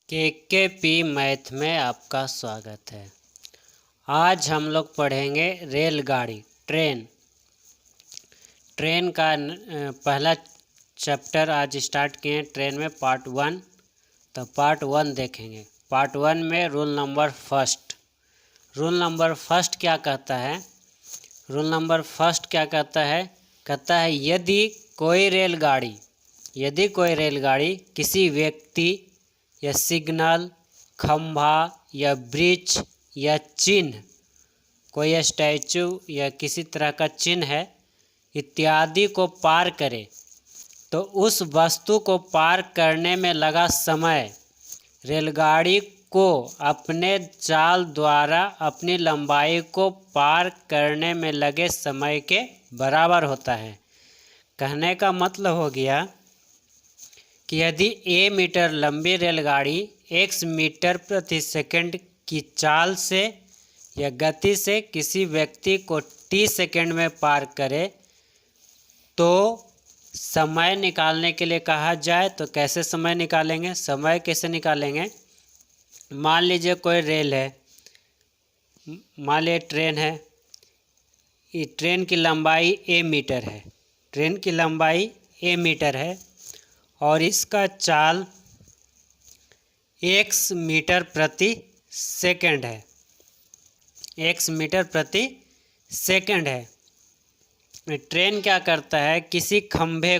केकेपी math में आपका स्वागत है। आज हम लोग पढ़ेंगे रेलगाड़ी ट्रेन का पहला चैप्टर आज स्टार्ट किए हैं ट्रेन में पार्ट 1। तो पार्ट 1 देखेंगे। पार्ट 1 में रूल नंबर फर्स्ट क्या कहता है? रूल नंबर फर्स्ट क्या कहता है? कहता है यदि कोई रेलगाड़ी किसी व्यक्ति या सिग्नल, खंभा या ब्रिज या चिन्ह, कोई स्टैचू या किसी तरह का चिन्ह है इत्यादि को पार करे तो उस वस्तु को पार करने में लगा समय रेलगाड़ी को अपने चाल द्वारा अपनी लंबाई को पार करने में लगे समय के बराबर होता है। कहने का मतलब हो गया कि यदि a मीटर लंबी रेलगाड़ी x मीटर प्रति सेकंड की चाल से या गति से किसी व्यक्ति को t सेकंड में पार करे तो समय निकालने के लिए कहा जाए तो कैसे समय निकालेंगे? समय कैसे निकालेंगे? मान लीजिए कोई रेल है, मान लीजिए ट्रेन है। ये ट्रेन की लंबाई a मीटर है और इसका चाल x मीटर प्रति सेकंड है। ट्रेन क्या करता है? किसी खंभा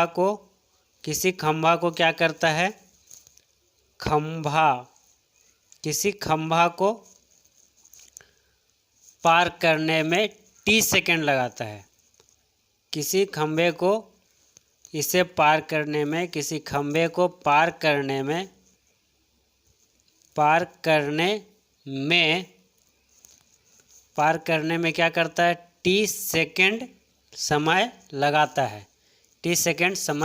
को क्या करता है? किसी खंभा को पार करने में t सेकंड लगाता है। किसी खंभे को पार करने में क्या करता है? t सेकंड समय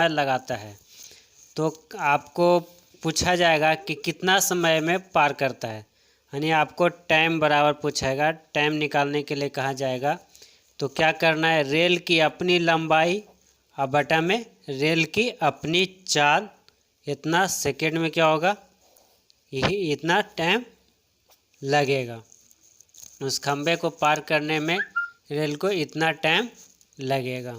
लगाता है। तो आपको पूछा जाएगा कि कितना समय में पार करता है, यानी आपको टाइम बराबर पूछेगा। टाइम निकालने के लिए कहा जाएगा तो क्या करना है? रेल की अपनी लंबाई और बटा में रेल की अपनी चाल, इतना सेकंड में क्या होगा? यही इतना टाइम लगेगा। उस खंभे को पार करने में रेल को इतना टाइम लगेगा।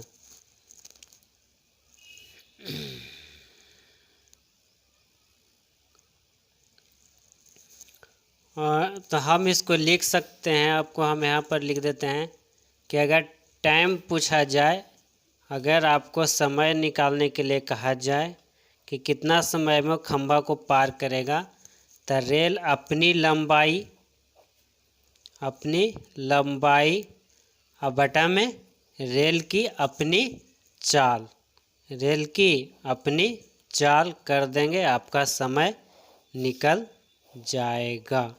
तो हम इसको लिख सकते हैं। आपको हम यहाँ पर लिख देते हैं कि अगर टाइम पूछा जाए, अगर आपको समय निकालने के लिए कहा जाए कि कितना समय में खंभा को पार करेगा, तो रेल अपनी लंबाई और बटा में रेल की अपनी चाल कर देंगे, आपका समय निकल जाएगा।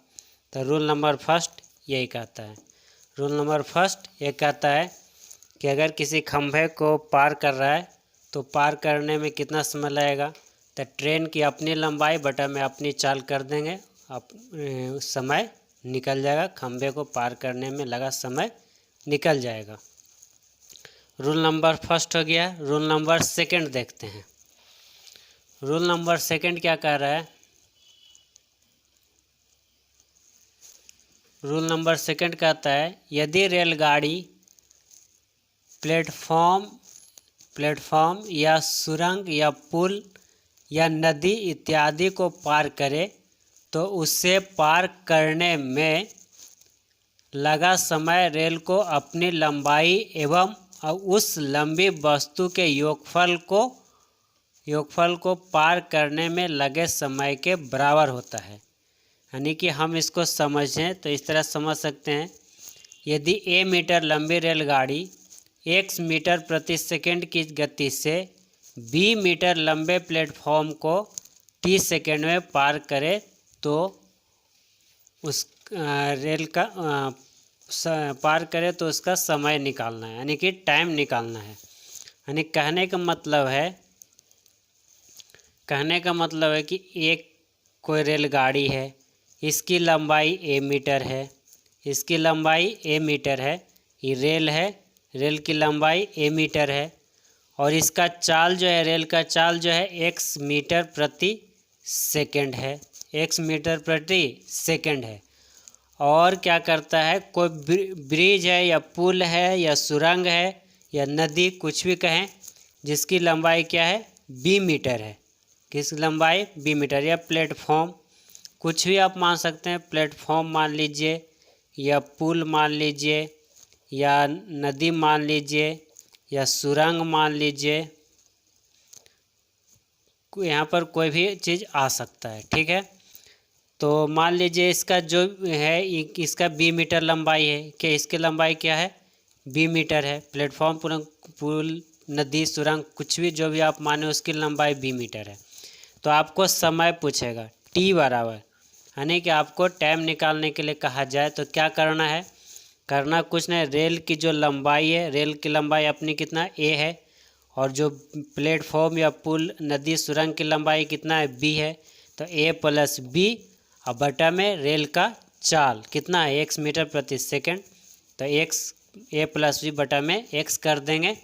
तो रूल नंबर फर्स्ट यही कहता है। रूल नंबर फर्स्ट ये कहता है कि अगर किसी खंभे को पार कर रहा है तो पार करने में कितना समय लगेगा? तो ट्रेन की अपनी लंबाई बटा में अपनी चाल कर देंगे, समय निकल जाएगा। खंभे को पार करने में लगा समय निकल जाएगा। रूल नंबर फर्स्ट हो गया। रूल नंबर सेकंड देखते हैं। रूल नंबर सेकंड क्या कह रहा है? रूल नंबर सेकंड कहता है यदि रेलगाड़ी प्लेटफॉर्म या सुरंग या पुल या नदी इत्यादि को पार करे तो उसे पार करने में लगा समय रेल को अपनी लंबाई एवं उस लंबी वस्तु के योगफल को पार करने में लगे समय के बराबर होता है। यानी कि हम इसको समझें तो इस तरह समझ सकते हैं, यदि a मीटर लंबी रेलगाड़ी x मीटर प्रति सेकंड की गति से b मीटर लंबे प्लेटफॉर्म को t सेकंड में पार करे तो उस रेल का पार करे तो उसका समय निकालना है, यानी कि टाइम निकालना है। यानी कहने का मतलब है कि एक कोई रेलगाड़ी है, इसकी लंबाई a मीटर है, ये रेल है, रेल की लंबाई a मीटर है और इसका चाल जो है, रेल का चाल जो है x मीटर प्रति सेकंड है, x मीटर प्रति सेकंड है। और क्या करता है, कोई ब्रिज है या पुल है या सुरंग है या नदी, कुछ भी कहें, जिसकी लंबाई क्या है, b मीटर है। किस लंबाई, b मीटर। या प्लेटफॉर्म, कुछ भी आप मान सकते हैं, प्लेटफॉर्म मान लीजिए या पुल मान लीजिए या नदी मान लीजिए या सुरंग मान लीजिए, यहाँ पर कोई भी चीज़ आ सकता है, ठीक है। तो मान लीजिए इसका जो है, इसका b मीटर लंबाई है, कि इसकी लंबाई क्या है, b मीटर है। प्लेटफॉर्म, पुल, नदी, सुरंग, कुछ भी जो भी आप माने, उसकी लंबाई b मीटर है। तो आपको समय पूछेगा t बराबर, यानी कि आपको टाइम निकालने के लिए कहा जाए तो क्या करना है, करना कुछ नहीं, रेल की जो लंबाई है, रेल की लंबाई अपनी कितना a है, और जो प्लेटफॉर्म या पुल, नदी, सुरंग की लंबाई कितना है, b है। तो a प्लस b और बटा में रेल का चाल कितना है, x मीटर प्रति सेकंड। तो a प्लस b बटा में x कर देंगे,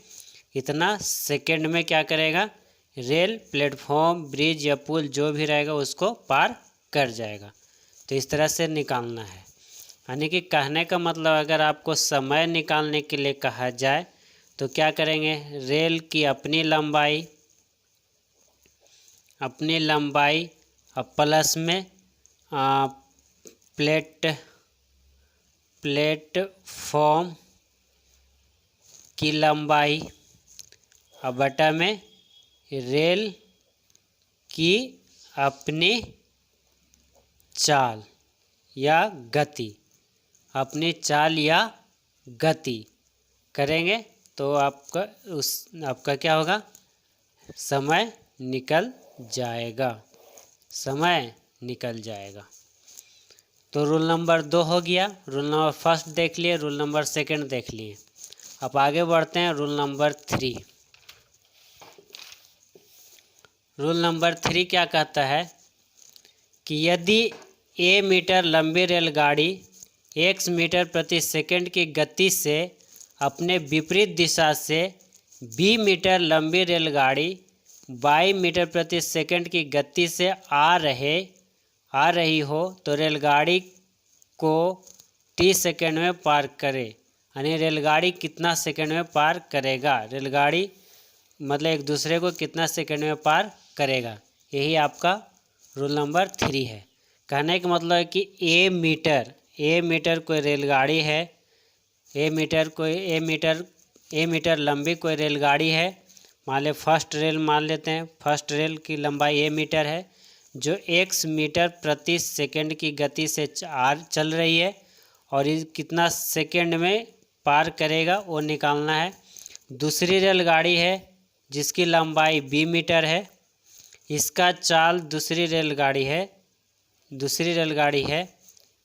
इतना सेकंड में क्या करेगा, रेल, प्लेटफॉर्म, ब्रिज या पुल जो भी रहेगा उसको पार कर जाएगा। तो इस तरह से निकालना है। यानी कि कहने का मतलब, अगर आपको समय निकालने के लिए कहा जाए तो क्या करेंगे, रेल की अपनी लंबाई और प्लस में प्लेटफॉर्म की लंबाई और बटा में रेल की अपनी चाल या गति, अपनी चाल या गति करेंगे तो आपका क्या होगा, समय निकल जाएगा, समय निकल जाएगा। तो रूल नंबर 2 हो गया। रूल नंबर फर्स्ट देख लिए, रूल नंबर सेकंड देख लिए। अब आगे बढ़ते हैं रूल नंबर 3। रूल नंबर 3 क्या कहता है कि यदि a मीटर लंबी रेलगाड़ी x मीटर प्रति सेकंड की गति से अपने विपरीत दिशा से b मीटर लंबी रेलगाड़ी y मीटर प्रति सेकंड की गति से आ रही हो तो रेलगाड़ी को t सेकंड में पार करे। यानी रेलगाड़ी कितना सेकंड में पार करेगा, रेलगाड़ी मतलब एक दूसरे को कितना सेकंड में पार करेगा, यही आपका रूल नंबर 3 है। कहने का मतलब है कि a मीटर कोई रेलगाड़ी है, a मीटर लंबी कोई रेलगाड़ी है। मान ले फर्स्ट रेल मान लेते हैं, फर्स्ट रेल की लंबाई a मीटर है, जो x मीटर प्रति सेकंड की गति से चल रही है, और ये कितना सेकंड में पार करेगा वो निकालना है। दूसरी रेलगाड़ी है जिसकी लंबाई b मीटर है, इसका चाल दूसरी रेलगाड़ी है,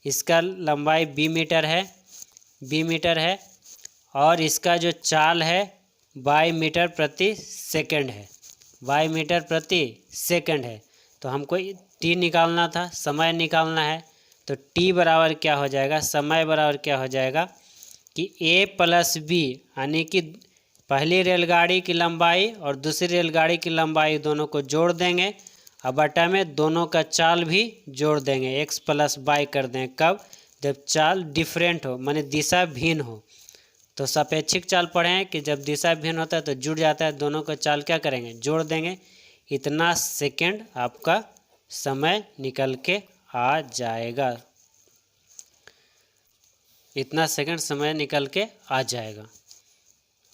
इसका लंबाई b मीटर है, और इसका जो चाल है y मीटर प्रति सेकंड है, तो हमको t निकालना था, समय निकालना है। तो t बराबर क्या हो जाएगा, समय बराबर क्या हो जाएगा कि a प्लस b, यानी कि पहली रेलगाड़ी की लंबाई और दूसरी रेलगाड़ी की लंबाई दोनों को जोड़ देंगे, और बटा में दोनों का चाल भी जोड़ देंगे, x प्लस y कर देंगे। कब, जब चाल डिफरेंट हो, माने दिशा भिन्न हो। तो सापेक्षिक चाल पढ़े हैं कि जब दिशा भिन्न होता है तो जुड़ जाता है, दोनों का चाल क्या करेंगे, जोड़ देंगे। इतना सेकंड आपका समय निकल के आ जाएगा, इतना सेकंड समय निकल के आ जाएगा।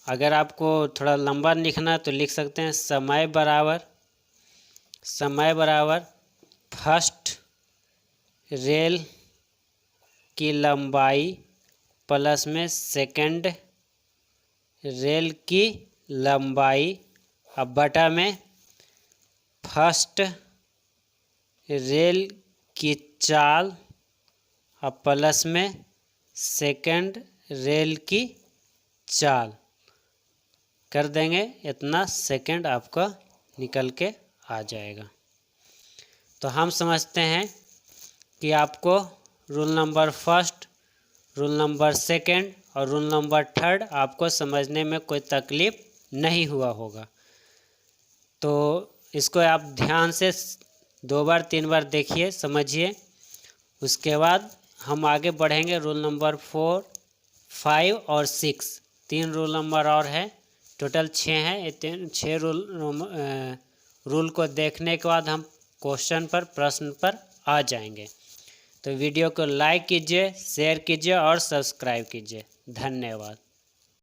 अगर आपको थोड़ा लंबा लिखना है तो लिख सकते हैं समय बराबर फर्स्ट रेल की लंबाई प्लस में सेकंड रेल की लंबाई, अब बटा में फर्स्ट रेल की चाल और प्लस में सेकंड रेल की चाल कर देंगे, इतना सेकंड आपका निकल के आ जाएगा। तो हम समझते हैं कि आपको rule number first, rule number second और रूल नंबर थर्ड आपको समझने में कोई तकलीफ़ नहीं हुआ होगा। तो इसको आप ध्यान से 2 बार 3 बार देखिए, समझिए। उसके बाद हम आगे बढ़ेंगे। रूल नंबर 4, 5 और 6 3 रूल नंबर और है, टोटल 6 हैं। ये 6 रूल को देखने के बाद हम क्वेश्चन पर, प्रश्न पर आ जाएंगे। तो वीडियो को लाइक कीजिए, शेयर कीजिए और सब्सक्राइब कीजिए। धन्यवाद।